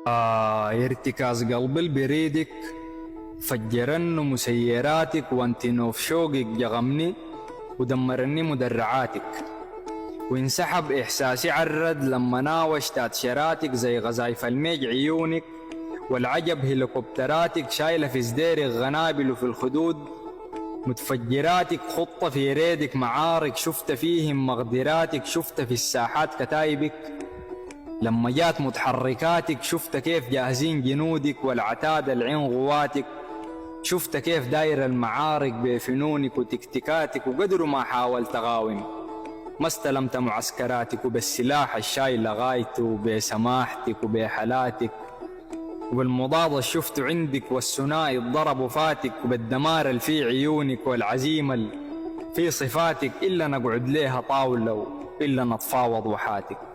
ارتكاز قلبي بريدك، فجرن مسيراتك وانتنوف شوقك جغمني ودمرني مدرعاتك، وانسحب إحساسي عرد لما ناوشتات شراتك زي غزايف الميج عيونك، والعجب هليكوبتراتك شايلة في صديرك غنابل وفي الخدود، متفجراتك خطة في ريدك معارك شفت فيهم مقدراتك، شفت في الساحات كتايبك لما جات متحركاتك، شفت كيف جاهزين جنودك والعتاد العين غواتك، شفت كيف داير المعارك بفنونك وتكتيكاتك، وقدر ما حاولت أقاوم ما استلمت معسكراتك، وبالسلاح الشايل غايته وبسماحتك وبحالاتك، وبالمضاد شفته عندك والثنائي الضرب وفاتك، وبالدمار اللي في عيونك والعزيمة في صفاتك، إلا نقعد ليها طاولة إلا نتفاوض وحاتك.